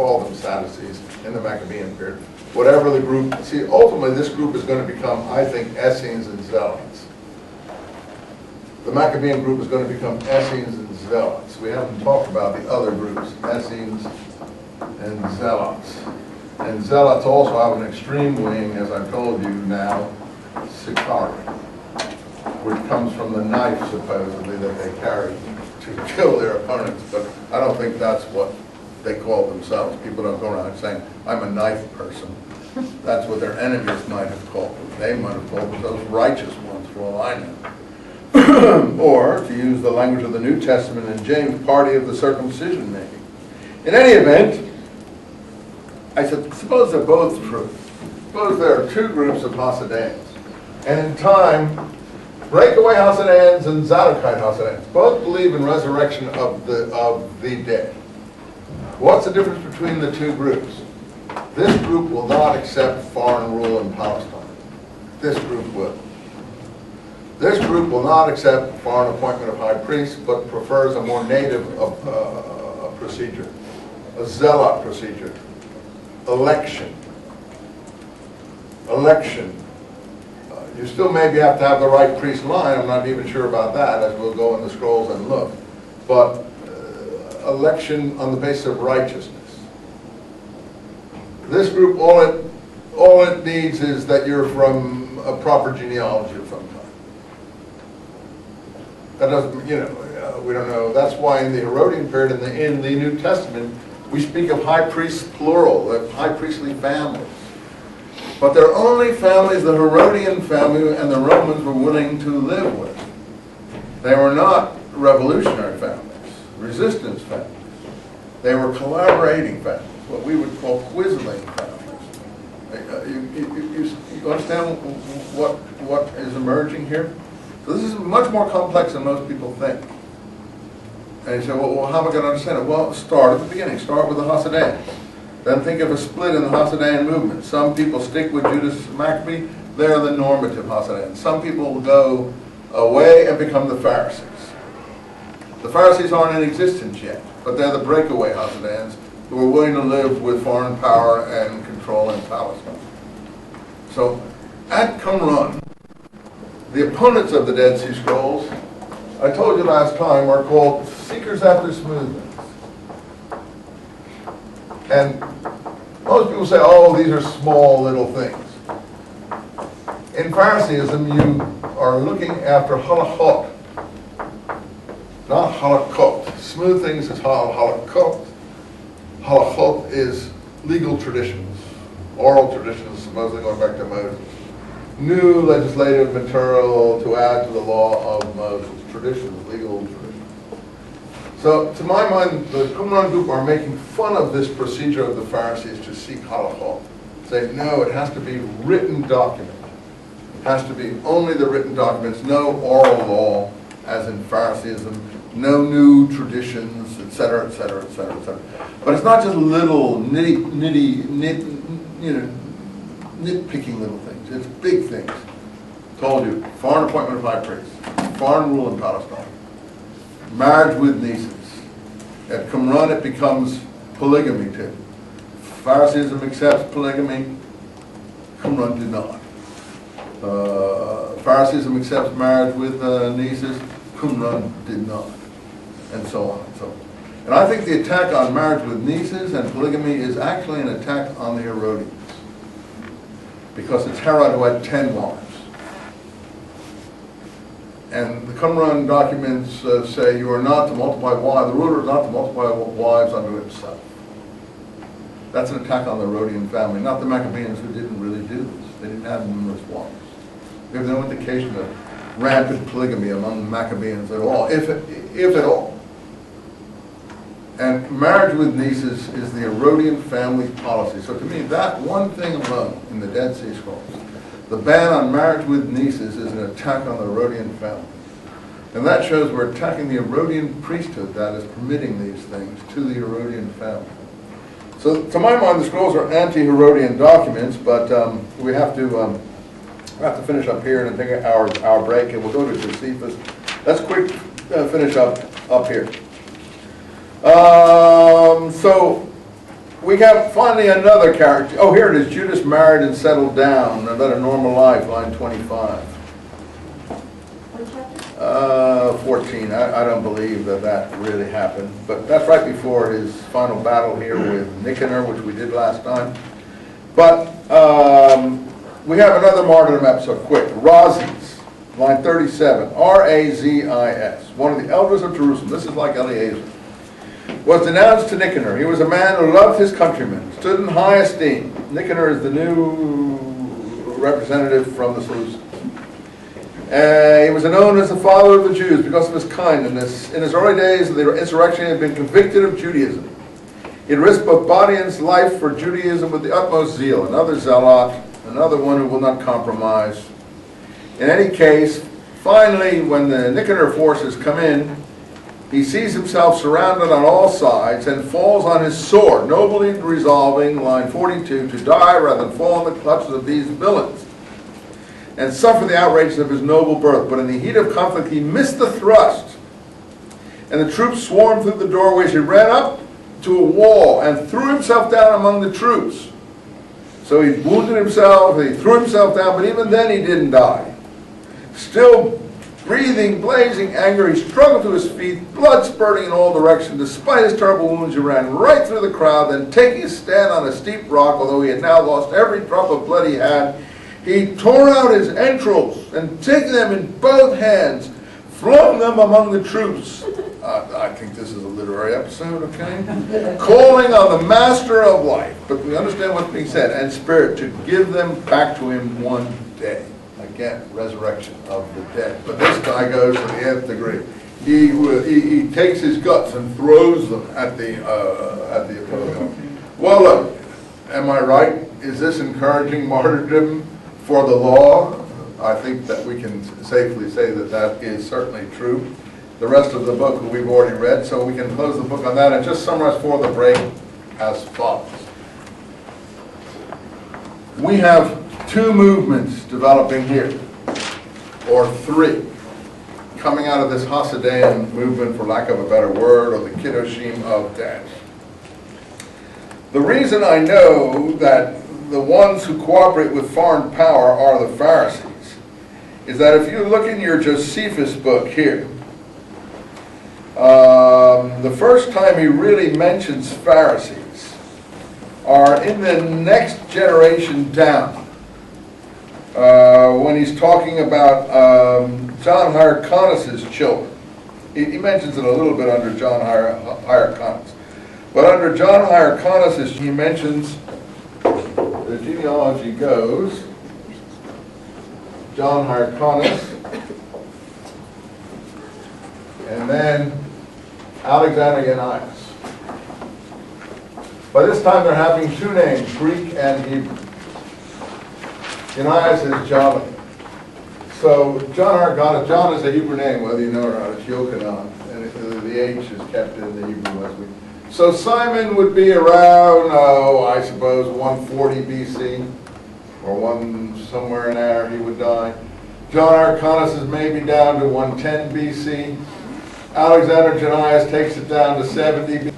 call them Sadducees in the Maccabean period. Whatever the group, see, ultimately this group is going to become, I think, Essenes and Zealots. The Maccabean group is going to become Essenes and Zealots. We haven't talked about the other groups, Essenes and Zealots. And Zealots also have an extreme wing, as I've told you now, Sicarii, which comes from the knife, supposedly, that they carried to kill their opponents. But I don't think that's what they call themselves. People don't go around saying, I'm a knife person. That's what their enemies might have called them. They might have called themselves righteous ones, for all I know. Or, to use the language of the New Testament in James, party of the circumcision making. In any event, I said, suppose they're both true. Suppose there are two groups of Hasideans. And in time, breakaway Hasideans and Zadokite Hasideans both believe in resurrection of the dead. What's the difference between the two groups? This group will not accept foreign rule in Palestine. This group will. This group will not accept foreign appointment of high priests, but prefers a more native procedure, a zealot procedure, election. You still maybe have to have the right priest line. I'm not even sure about that, as we'll go in the scrolls and look. But election on the basis of righteousness. This group, all it needs is that you're from a proper genealogy of some kind. That doesn't, we don't know. That's why in the Herodian period, in the New Testament, we speak of high priests plural, of high priestly families. But they're only families the Herodian family and the Romans were willing to live with. They were not revolutionary families, resistance families. They were collaborating families, what we would call quisling families. You understand what is emerging here? So this is much more complex than most people think. And you say, well, how am I going to understand it? Well, start at the beginning. Start with the Hasideans. Then think of a split in the Hasidean movement. Some people stick with Judas Maccabee. They're the normative Hasideans. Some people will go away and become the Pharisees. The Pharisees aren't in existence yet, but they're the breakaway Hasideans who are willing to live with foreign power and control in Palestine. So, at Qumran, the opponents of the Dead Sea Scrolls, I told you last time, are called seekers after smoothness. And most people say, oh, these are small little things. In Phariseeism, you are looking after halachot, not halakot. Smooth things is halakot. Halachot is legal traditions, oral traditions, supposedly going back to Moses. New legislative material to add to the law of Moses, traditions, legal traditions. So, to my mind, the Qumran group are making fun of this procedure of the Pharisees to seek halachot. Say, no, it has to be written document. It has to be only the written documents, no oral law, as in Phariseeism, no new traditions, etc., etc., etc., etc. But it's not just little nitpicking little things. It's big things. Told you, foreign appointment of high priests, foreign rule in Palestine, marriage with nieces. At Qumran it becomes polygamy too. Phariseeism accepts polygamy, Qumran did not. Phariseeism accepts marriage with nieces, Qumran did not. And so on and so on. And I think the attack on marriage with nieces and polygamy is actually an attack on the Herodians. Because it's Herod who had 10 wives. And the Qumran documents say you are not to multiply wives, the ruler is not to multiply wives unto himself. That's an attack on the Herodian family, not the Maccabeans who didn't really do this. They didn't have numerous wives. We have no indication of rampant polygamy among the Maccabeans at all, if at all. And marriage with nieces is the Herodian family policy. So to me, that one thing alone in the Dead Sea Scrolls, the ban on marriage with nieces is an attack on the Herodian family. And that shows we're attacking the Herodian priesthood that is permitting these things to the Herodian family. So to my mind, the scrolls are anti-Herodian documents, but we have to finish up here and take our break, and we'll go to Josephus. Let's quick finish up here. So We got finally another character. Oh, here it is. Judas married and settled down and led a normal life, line 25. 14. I don't believe that really happened. But that's right before his final battle here with Nicanor, which we did last time. But we have another martyrdom episode, quick. Razis, line 37. R-A-Z-I-S. One of the elders of Jerusalem. This is like Eliezer. Was denounced to Nicanor. He was a man who loved his countrymen, stood in high esteem. Nicanor is the new representative from the Seleucids. He was known as the father of the Jews because of his kindness. In his early days of the insurrection, he had been convicted of Judaism. He had risked both body and life for Judaism with the utmost zeal. Another zealot, another one who will not compromise. In any case, finally, when the Nicanor forces come in, he sees himself surrounded on all sides and falls on his sword, nobly resolving, line 42, to die rather than fall in the clutches of these villains and suffer the outrages of his noble birth. But in the heat of conflict, he missed the thrust, and the troops swarmed through the doorways. He ran up to a wall and threw himself down among the troops. So he wounded himself, he threw himself down, but even then he didn't die. Still breathing blazing anger, he struggled to his feet, blood spurting in all directions. Despite his terrible wounds, he ran right through the crowd, then taking his stand on a steep rock, although he had now lost every drop of blood he had, he tore out his entrails and taking them in both hands, flung them among the troops. I think this is a literary episode, okay? Calling on the master of life, but we understand what's being said, and spirit, to give them back to him one day. Again, resurrection of the dead. But this guy goes to the nth degree. He takes his guts and throws them at the opponent. Well, look, am I right? Is this encouraging martyrdom for the law? I think that we can safely say that that is certainly true. The rest of the book we've already read, so we can close the book on that and just summarize for the break as follows. We have two movements developing here, or three, coming out of this Hasidian movement, for lack of a better word, or the Kiddushim of Dash. The reason I know that the ones who cooperate with foreign power are the Pharisees is that if you look in your Josephus book here, the first time he really mentions Pharisees are in the next generation down. When he's talking about John Hyrcanus's children. He mentions it a little bit under John Hyrcanus. But under John Hyrcanus's, he mentions, the genealogy goes, John Hyrcanus, and then Alexander Onias. By this time they're having two names, Greek and Hebrew. Onias is Jolly. So John Hyrcanus, John is a Hebrew name, whether you know it or not. It's Yochanan, and the H is kept in the Hebrew as we. So Simon would be around, I suppose, 140 BC, or somewhere in there he would die. John Hyrcanus is maybe down to 110 BC. Alexander Jannaeus takes it down to 70 BC.